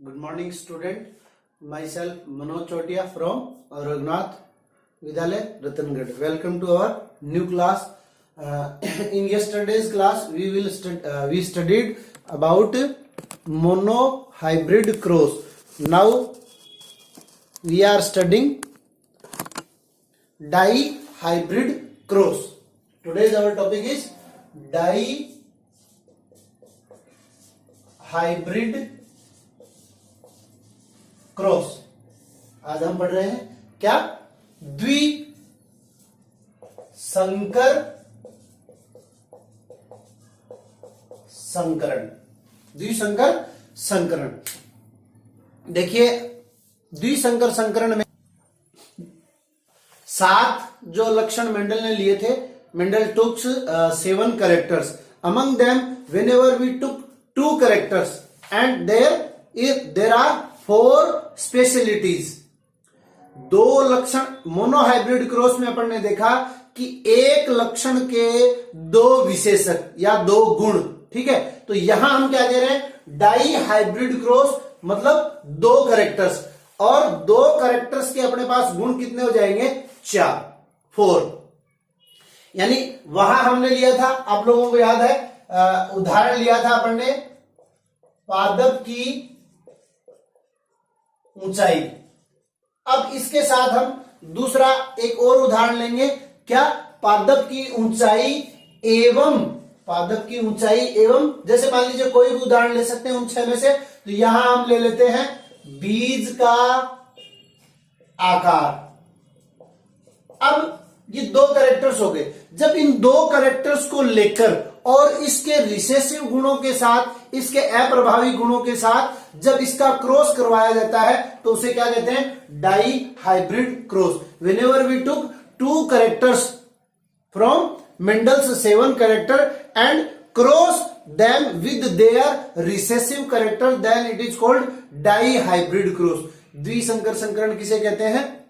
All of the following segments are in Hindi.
Good morning, student. Myself Manoj Chotia from Raghunath Vidyalaya, Ratangad. Welcome to our new class. In yesterday's class, we studied about monohybrid cross. Now we are studying dihybrid cross. Today's our topic is dihybrid cross. आज हम पढ़ रहे हैं क्या? द्विसंकर संकरण. द्विसंकर संकरण. देखिए, द्विसंकर संकरण में 7 जो लक्षण मेंडल ने लिए थे. Mendel took 7 characters. Among them, whenever we took 2 characters and there are 4 specialities. 2 लक्षण मोनोहाइब्रिड क्रॉस में अपन ने देखा कि एक लक्षण के 2 विशेषक या 2 गुण. ठीक है, तो यहां हम क्या कह रहे हैं? डाई हाइब्रिड क्रॉस मतलब 2 कैरेक्टर्स, और 2 कैरेक्टर्स के अपने पास गुण कितने हो जाएंगे? 4. यानी वहां हमने लिया था, आप लोगों को याद है, उदाहरण लिया था अपन ने पादप की ऊंचाई. अब इसके साथ हम दूसरा एक और उदाहरण लेंगे. क्या? पादप की ऊंचाई एवं जैसे मान लीजिए कोई भी उदाहरण ले सकते हैं उन 6 में से. तो यहां हम ले लेते हैं बीज का आकार. अब ये 2 कैरेक्टर्स हो गए. जब इन 2 कैरेक्टर्स को लेकर और इसके रिसेसिव गुणों के साथ, इसके अप्रभावी गुणों के साथ जब इसका क्रॉस करवाया जाता है तो उसे क्या कहते हैं? Di hybrid cross. Whenever we took 2 characters from Mendel's 7 character and cross them with their recessive character, then it is called di hybrid cross. द्विसंकर संकरण किसे कहते हैं?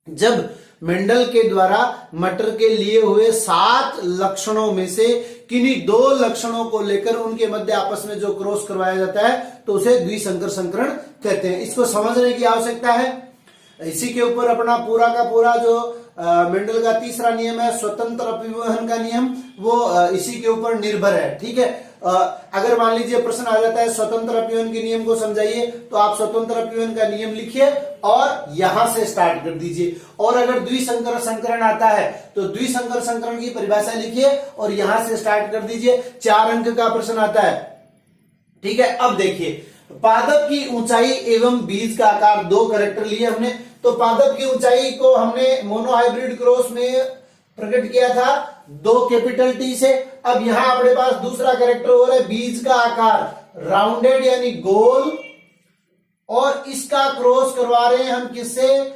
जब मेंडल के द्वारा मटर के लिए हुए 7 लक्षणों में से किन्हीं 2 लक्षणों को लेकर उनके मध्य आपस में जो क्रॉस करवाया जाता है तो उसे द्विसंकर संकरण कहते हैं. इसको समझने की आवश्यकता है. इसी के ऊपर अपना पूरा का पूरा जो मेंडल का तीसरा नियम है, स्वतंत्र अपव्यवहन का नियम, वो इसी के ऊपर निर्भर है. ठीक है, अगर मान लीजिए प्रश्न आ जाता है स्वतंत्र अपव्यवहन के नियम को समझाइए, तो आप स्वतंत्र अपव्यवहन का नियम लिखिए और यहां से स्टार्ट कर दीजिए. और अगर द्विसंकर संकरण आता है तो द्विसंकर संकरण की परिभाषा लिखिए और यहां से स्टार्ट कर दीजिए. 4 अंक का प्रश्न आता है. ठीक है, अब देखिए, पादप की ऊंचाई एवं बीज का आकार 2 कैरेक्टर लिए हमने. तो पादप की ऊंचाई को हमने मोनोहाइब्रिड क्रॉस में प्रकट किया था 2 कैपिटल टी से. अब यहां अपने पास दूसरा कैरेक्टर हो रहा है बीज का आकार, राउंडेड यानी गोल, और इसका क्रॉस करवा रहे हैं हम किससे?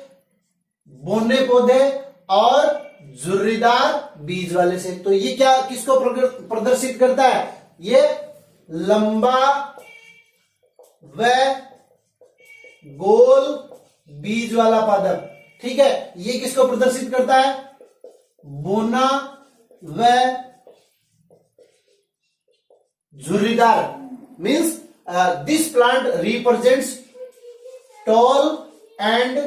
बोने पौधे और झुर्रीदार बीज वाले से. तो ये क्या किसको प्रदर्शित करता है? ये लंबा व गोल बीज वाला पादप. ठीक है, ये किसको प्रदर्शित करता है? बोना व झुर्रीदार. Means this plant represents tall and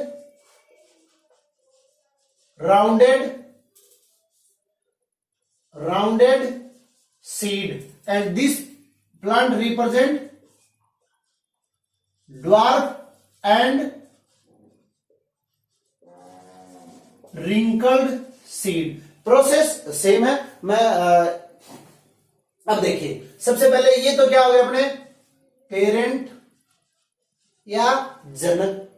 rounded seed, and this plant represent dwarf and wrinkled seed. Process same है. मैं अब देखिए, सबसे पहले ये तो क्या हो गया अपने? पेरेंट या जनक.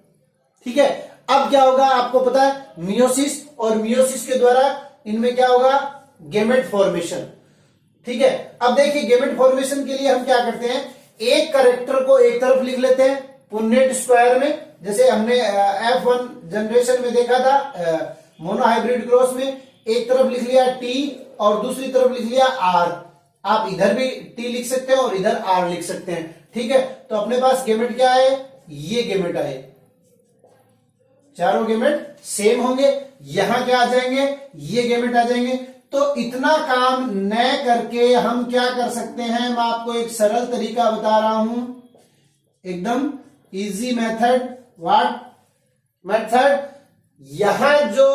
ठीक है, अब क्या होगा आपको पता है? मियोसिस, और मियोसिस के द्वारा इनमें क्या होगा? Gamete formation. ठीक है, अब देखिए, गेमेट फॉर्मेशन के लिए हम क्या करते हैं? एक कैरेक्टर को एक तरफ लिख लेते हैं पुन्नेट स्क्वायर में, जैसे हमने F1 जनरेशन में देखा था मोनोहाइब्रिड क्रॉस में. एक तरफ लिख लिया T और दूसरी तरफ लिख लिया R. आप इधर भी T लिख सकते हैं और इधर R लिख सकते हैं. ठीक है, तो अपने पास गेमेट क्या है? ये गेमेट आए. चारों गेमेट सेम होंगे. यहां क्या आ जाएंगे? ये गेमेट आ जाएंगे. तो इतना काम न करके हम क्या कर सकते हैं, मैं आपको एक सरल तरीका बता रहा हूं, एकदम इजी मेथड, व्हाट मेथड, यहां जो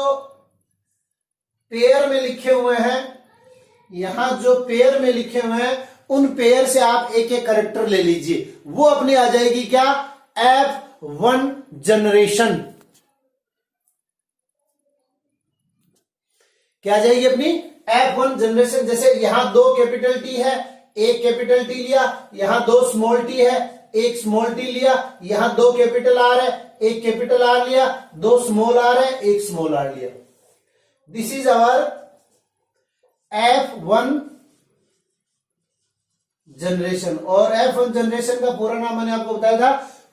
पेयर में लिखे हुए हैं, यहां जो पेयर में लिखे हुए हैं उन पेयर से आप एक एक करेक्टर ले लीजिए, वो अपनी आ जाएगी क्या, F1 जनरेशन। क्या आ जाएगी अपनी F1 जनरेशन। जैसे यहां दो कैपिटल टी है, एक कैपिटल टी लिया, यहां दो स्मॉल टी है, एक स्मॉल टी लिया, यहां दो कैपिटल आर है, एक कैपिटल आर लिया, दो स्मॉल आर है, एक स्मॉल आर लिया। This is our F1 generation. और F1 जनरेशन का पूरा नाम मैंने आपको बताया था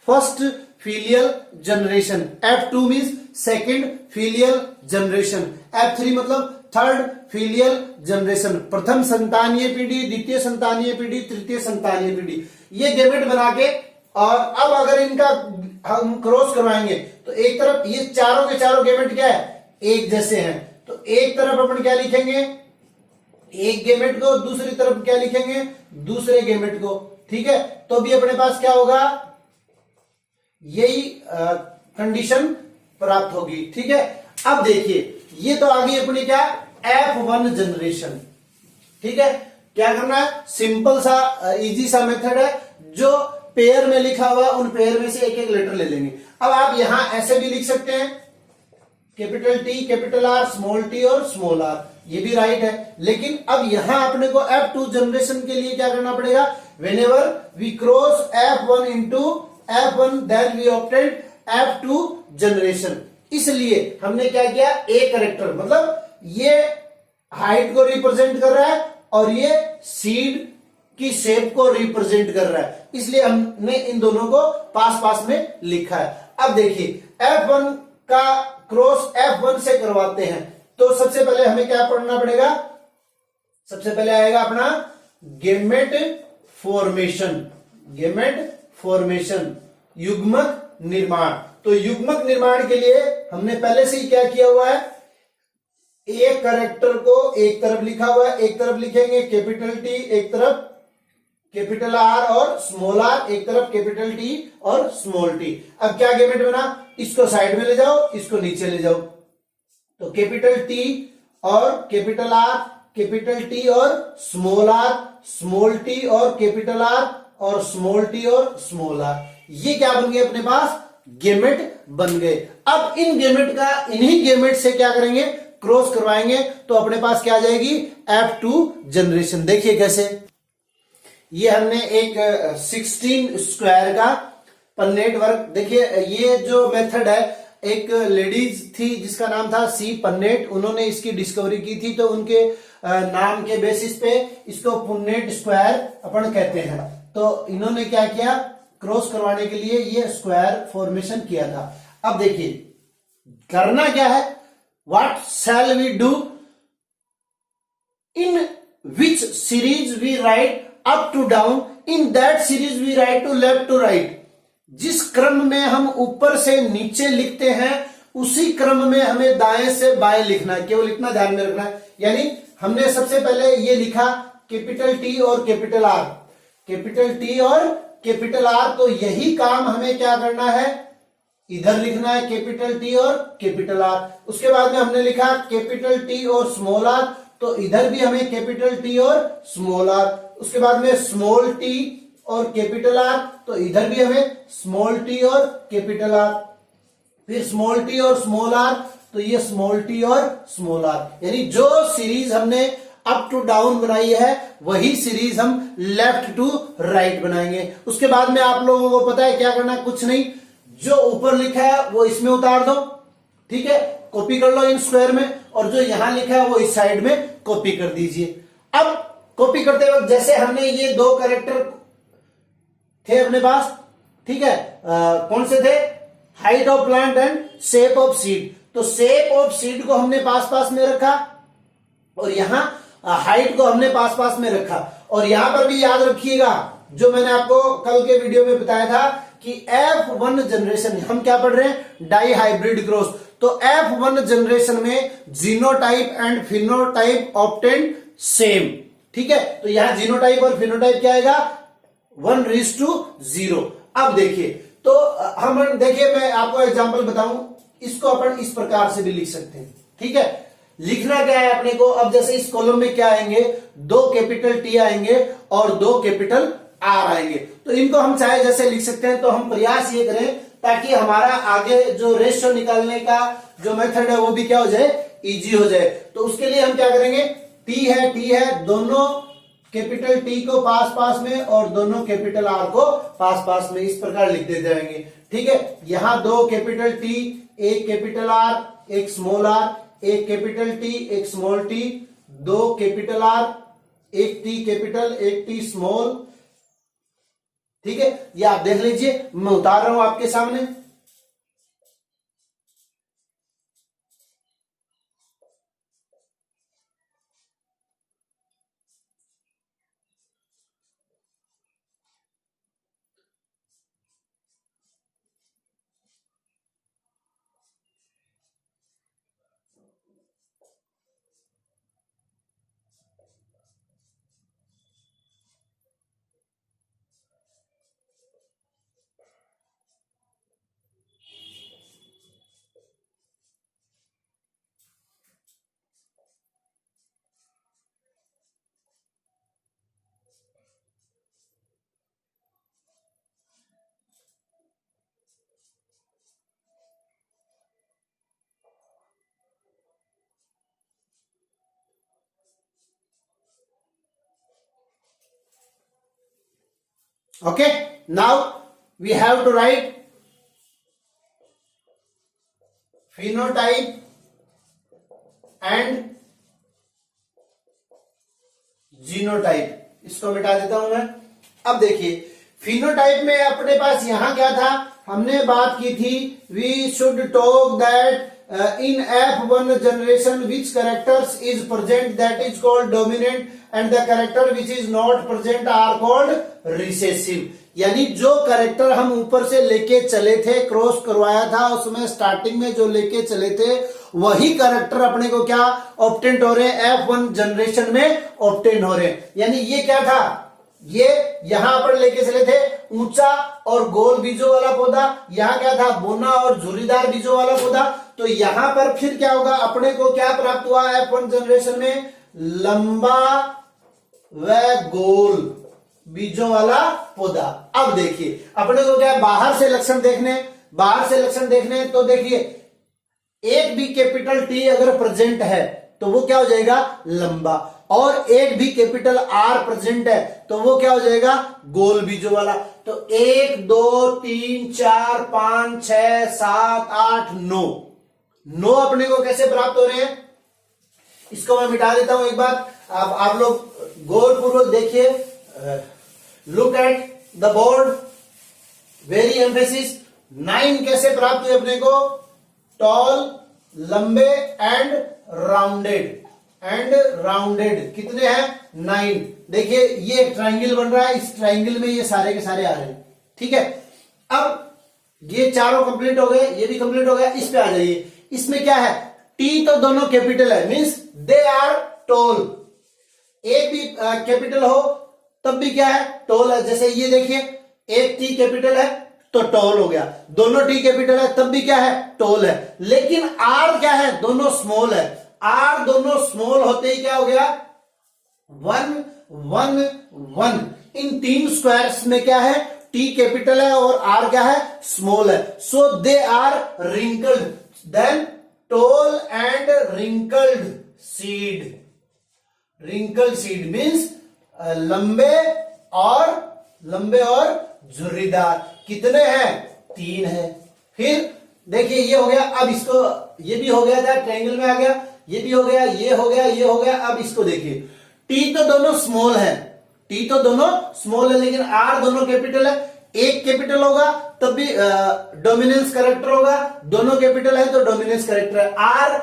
first filial generation. F2 means second filial generation. F3 मतलब थर्ड फीलियल जनरेशन, प्रथम संतानीय पीढ़ी, द्वितीय संतानीय पीढ़ी, तृतीय संतानीय पीढ़ी। ये गैमेट बना के, और अब अगर इनका हम क्रॉस करवाएंगे तो एक तरफ ये चारों के चारों गैमेट क्या है, एक जैसे हैं, तो एक तरफ अपन क्या लिखेंगे, एक गैमेट को, दूसरी तरफ क्या लिखेंगे, दूसरे गैमेट को। ठीक है, तो भी अपने पास क्या होगा, यही कंडीशन प्राप्त होगी। ठीक है, अब देखिए ये तो आ गई अपनी क्या, F1 जनरेशन। ठीक है, क्या करना है, सिंपल सा इजी सा मेथड है, जो पेयर में लिखा हुआ उन पेयर में से एक एक लेटर ले लेंगे। अब आप यहां ऐसे भी लिख सकते हैं, capital T, capital R, small T और स्मॉल आर, ये भी राइट है। लेकिन अब यहां अपने को F2 जनरेशन के लिए क्या करना पड़ेगा, whenever we cross F1 into F1 then we obtain F2 generation. इसलिए हमने क्या किया, एक करेक्टर, मतलब ये हाइट को रिप्रेजेंट कर रहा है और ये सीड की शेप को रिप्रेजेंट कर रहा है, इसलिए हमने इन दोनों को पास पास में लिखा है। अब देखिए F1 का क्रॉस F1 से करवाते हैं, तो सबसे पहले हमें क्या पढ़ना पड़ेगा, सबसे पहले आएगा अपना गैमेट फॉर्मेशन, गैमेट फॉर्मेशन, युग्मक निर्माण। तो युग्मक निर्माण के लिए हमने पहले से ही क्या किया हुआ है, एक कैरेक्टर को एक तरफ लिखा हुआ है, एक तरफ लिखेंगे कैपिटल टी, एक तरफ कैपिटल आर और स्मॉल आर, एक तरफ कैपिटल टी और स्मॉल टी। अब क्या गैमेट बना, इसको साइड में ले जाओ, इसको नीचे ले जाओ, तो कैपिटल टी और कैपिटल आर, कैपिटल टी और स्मॉल आर, स्मॉल टी और कैपिटल आर और स्मॉल टी और स्मॉल आर, ये क्या बन गए अपने पास, गैमेट बन गए। अब इन गैमेट का, इन्हीं गैमेट से क्या करेंगे, क्रॉस करवाएंगे, तो अपने पास क्या आ जाएगी, F2 जनरेशन। देखिए कैसे, ये हमने एक 16 स्क्वायर का पन्नेट वर्क, देखिए ये जो मेथड है, एक लेडीज थी जिसका नाम था सी पन्नेट, उन्होंने इसकी डिस्कवरी की थी, तो उनके नाम के बेसिस पे इसको पुन्नेट स्क्वायर अपन कहते हैं। तो इन्होंने क्या किया, क्रॉस करवाने के लिए ये स्क्वायर फॉर्मेशन किया था। अब देखिए करना क्या है, what shall we do, in which series we write up to down, in that series we write to left to right. जिस क्रम में हम ऊपर से नीचे लिखते हैं उसी क्रम में हमें दाएं से बाएं लिखना है, केवल इतना ध्यान में रखना है। यानी हमने सबसे पहले ये लिखा कैपिटल टी और कैपिटल आर, कैपिटल टी और कैपिटल आर, तो यही काम हमें क्या करना है, इधर लिखना है कैपिटल टी और कैपिटल आर। उसके बाद में हमने लिखा कैपिटल टी और स्मॉल आर, तो इधर भी हमें कैपिटल टी और स्मॉल आर। उसके बाद में स्मॉल टी और कैपिटल आर, तो इधर भी हमें स्मॉल टी और कैपिटल आर, फिर स्मॉल टी और स्मॉल आर, तो ये स्मॉल टी और स्मॉल आर। यानी जो सीरीज हमने अप टू डाउन बनाई है वही सीरीज हम लेफ्ट टू राइट बनाएंगे। उसके बाद में आप लोगों को पता है क्या करना है, कुछ नहीं, जो ऊपर लिखा है वो इसमें उतार दो, ठीक है, कॉपी कर लो इन स्क्वायर में, और जो यहां लिखा है वो इस साइड में कॉपी कर दीजिए। अब कॉपी करते वक्त जैसे हमने ये दो कैरेक्टर थे अपने पास, ठीक है, कौन से थे, height of plant and shape of seed, तो शेप ऑफ सीड को हमने पास पास में रखा और यहां हाइट को हमने पास पास में रखा। और यहां पर भी याद रखिएगा जो मैंने आपको कल के वीडियो में बताया था कि F1 जनरेशन, हम क्या पढ़ रहे हैं, डाई हाइब्रिड क्रॉस, तो F1 जनरेशन में genotype and phenotype obtain same, ठीक है, तो यहां जीनोटाइप और फिनोटाइप क्या आएगा, 1:0। अब देखिए, तो तो हम देखिए, मैं आपको एग्जांपल बताऊं, इसको अपन इस प्रकार से भी लिख सकते हैं। ठीक है, लिखना क्या है अपने को, अब जैसे इस कॉलम में क्या आएंगे, 2 कैपिटल टी आएंगे और 2 कैपिटल आर आएंगे। तो इनको हम चाहे जैसे लिख सकते हैं। तो हम प्रयास ये करें ताकि हमारा आगे जो रेशियो निकालने का जो मेथड है वो भी क्या हो जाए, इजी हो जाए। तो उसके लिए हम क्या करेंगे, टी है, दोनों कैपिटल टी को पास पास में और दोनों कैपिटल आर को पास पास में, इस प्रकार लिख देते जाएंगे। ठीक है, यहां 2 capital T, 1 capital R, 1 small R, 1 capital T, 1 small T, 2 capital R, 1 T capital, 1 T small. ठीक है, ये आप देख लीजिए, मैं उतार रहा हूं आपके सामने। Okay, now we have to write phenotype and genotype. इसको मिटा देता हूं मैं। अब देखिए, फिनोटाइप में अपने पास यहां क्या था, हमने बात की थी, we should talk that in F1 generation which characters is present that is called dominant and the character which is not present are called recessive. यानी जो कैरेक्टर हम ऊपर से लेके चले थे, क्रॉस करवाया था, उसमें स्टार्टिंग में जो लेके चले थे वही कैरेक्टर अपने को क्या ऑब्टेंट हो रहे हैं, F1 जनरेशन में ऑब्टेंट हो रहे हैं। यानी ये क्या था, ये यहां पर लेके चले थे ऊंचा और गोल बीजों वाला पौधा, यहां क्या था, बोना और झुर्रीदार बीजों वाला पौधा। तो यहां पर फिर क्या होगा, अपने को क्या प्राप्त हुआ F1 जनरेशन में, लंबा व गोल बीजों वाला पौधा। अब देखिए, अपने को क्या बाहर से लक्षण देखने, तो देखिए एक भी कैपिटल टी अगर प्रेजेंट है तो वो क्या हो जाएगा, लंबा, और एक भी कैपिटल आर प्रेजेंट है तो वो क्या हो जाएगा, गोल बीजों वाला। तो 1 2 3 4 5 6 7 8 9 अपने को कैसे प्राप्त हो रहे हैं, इसको मैं मिटा देता हूं एक बार। अब आप लोग गौर पूर्वक देखिए, look at the board, very emphasis. 9 कैसे प्राप्त हुए अपने को, टॉल, लंबे एंड राउंडेड कितने हैं, 9। देखिए ये एक ट्राइंगल बन रहा है, इस ट्राइंगल में ये सारे के सारे आ रहे हैं। ठीक है, अब ये चारों कंप्लीट हो गए, ये भी कंप्लीट हो गया। इस पे आ जाइए, इसमें क्या है, टी तो दोनों कैपिटल है, मींस दे आर टोल। एक भी कैपिटल हो तब भी क्या है, टोल है। जैसे ये देखिए, एक टी कैपिटल है तो टोल हो गया, दोनों टी कैपिटल है तब भी क्या है, टोल है। लेकिन आर क्या है, दोनों स्मॉल है। आर दोनों स्मॉल होते ही क्या हो गया, 1 1 1। इन 3 स्क्वायर्स में क्या है, टी कैपिटल है और आर क्या है, स्मॉल है। So they are wrinkled, then tall and wrinkled seed. Wrinkled seed means लंबे और झुर्रीदार। कितने हैं, 3 है। फिर देखिए ये हो गया, अब इसको, ये भी हो गया था, ट्रायंगल में आ गया, ये भी हो गया, ये हो गया, ये हो गया। अब इसको देखिए, टी तो दोनों स्मॉल है, लेकिन आर दोनों कैपिटल है। एक कैपिटल होगा तब भी डोमिनेंस कैरेक्टर होगा, दोनों कैपिटल है तो डोमिनेंस कैरेक्टर है। आर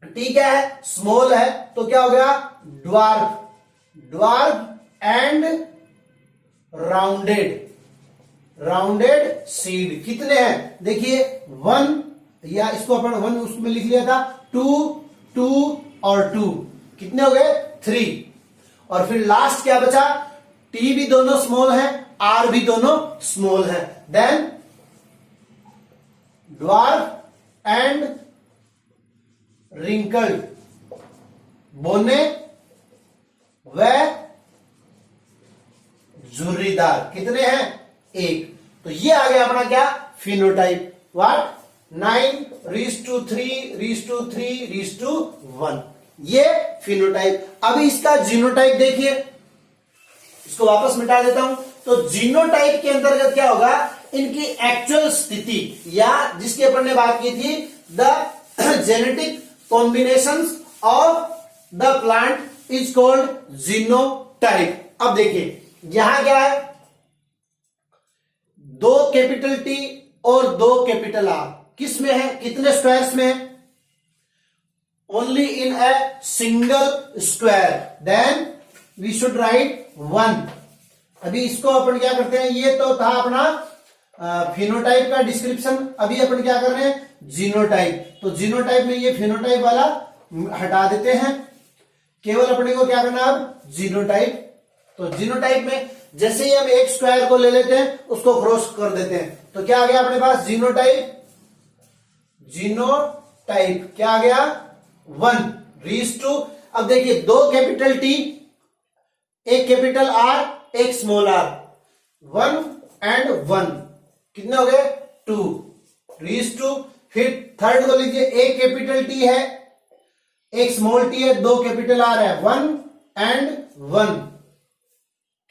टी क्या है, स्मॉल है, तो क्या हो गया, ड्वार्फ एंड राउंडेड सीड। कितने हैं, देखिए 1, या इसको अपन 1 उसमें लिख लिया था, 2 और 2 कितने हो गए, 3। और फिर लास्ट क्या बचा, टी भी दोनों स्मॉल है, आर भी दोनों स्मॉल है। देन ड्वार्फ एंड रिंकल्ड, बोने व झुर्रीदार, कितने हैं? एक। तो ये आ गया अपना क्या? फिनोटाइप। व्हाट? 9:3:3:1, ये फिनोटाइप। अभी इसका जीनोटाइप देखिए, इसको वापस मिटा देता हूं। तो जीनोटाइप के अंतर्गत क्या होगा? इनकी एक्चुअल स्थिति, या जिसकी अपन ने बात की थी, the genetic combinations of the plant is called genotype. अब देखिए यहां क्या है, 2 कैपिटल टी और 2 कैपिटल आर किस में है? कितने स्क्वायर्स में है? Only in a single square. Then we should write 1। अभी इसको अपन क्या करते हैं, ये तो था अपना फिनोटाइप का डिस्क्रिप्शन। अभी अपन क्या कर रहे हैं? जीनोटाइप। तो जीनोटाइप में ये फिनोटाइप वाला हटा देते हैं, केवल अपने को क्या करना अब? जीनोटाइप। तो जीनोटाइप में जैसे ही हम एक स्क्वायर को ले लेते हैं, उसको क्रॉस कर देते हैं, तो क्या आ गया अपने पास? जीनोटाइप। जीनोटाइप क्या आ गया? 1:2। अब देखिए 2 कैपिटल टी, एक कैपिटल आर, एक स्मॉल आर, 1 and 1, कितने हो गए? 2:2। फिर थर्ड को लीजिए, एक कैपिटल टी है, एक स्मॉल टी है, 2 कैपिटल आर है, 1 and 1,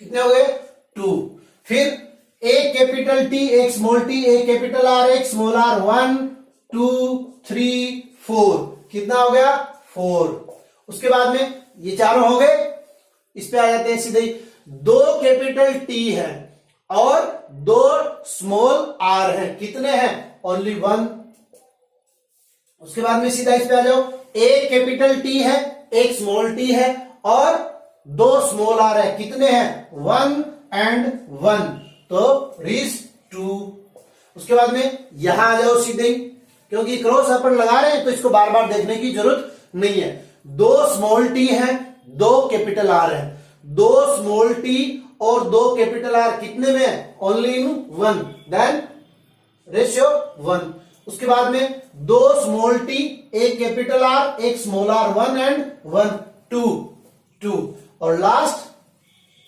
कितने हो गए? 2। फिर एक कैपिटल टी, एक स्मॉल टी, एक कैपिटल आर, एक स्मॉल आर, 1 2 3 4, कितना हो गया? 4। उसके बाद में ये चारों हो गए। इस पे आ जाते हैं सीधे ही, 2 कैपिटल टी है और 2 स्मॉल आर है, कितने हैं? ओनली 1। उसके बाद में सीधा इस पे आ जाओ, एक कैपिटल टी है, एक स्मॉल टी है और 2 स्मॉल आर है, कितने हैं? 1 and 1, तो रीज 2। उसके बाद में यहां आ जाओ सीधे ही, क्योंकि क्रॉस अपन लगा रहे हैं तो इसको बार बार देखने की जरूरत नहीं है। 2 स्मॉल टी है, 2 कैपिटल आर है, 2 स्मॉल टी और 2 कैपिटल आर कितने में है? Only in 1। Then ratio 1। उसके बाद में 2 स्मॉल टी, एक कैपिटल आर, एक स्मॉल आर, 1 and 1, 2। और लास्ट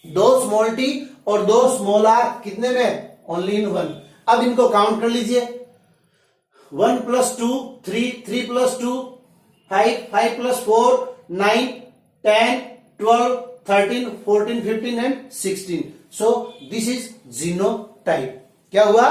2 स्मॉल टी और 2 स्मॉल आर कितने में? Only in 1। अब इनको काउंट कर लीजिए, 1 + 2 3, 3 + 2 5, 5 + 4 9, 10 12 13 14 15 and 16। So this is genotype. क्या हुआ?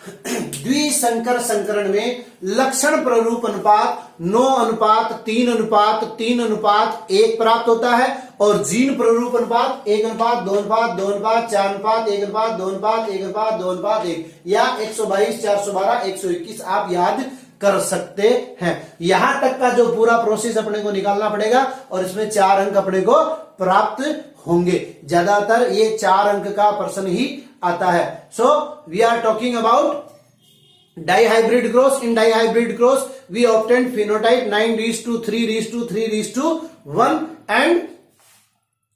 द्विसंकर संकरण में लक्षण प्ररूप अनुपात 9:3:3:1 प्राप्त होता है, और जीन प्ररूप अनुपात 1:2:2:1:1:2:1:1 या 122 412 121 आप याद कर सकते हैं। यहां तक का जो पूरा प्रोसेस अपने को निकालना पड़ेगा, और इसमें 4 अंक अपने को प्राप्त होंगे। ज्यादातर ये 4 अंक का प्रश्न ही आता है। So we are talking about dihybrid cross. In dihybrid cross we obtained phenotype 9:3:3:1 and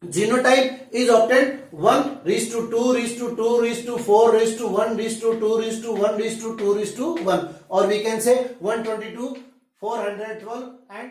genotype is obtained 1:2:2:4:1:2:1:1, or we can say 122 412 and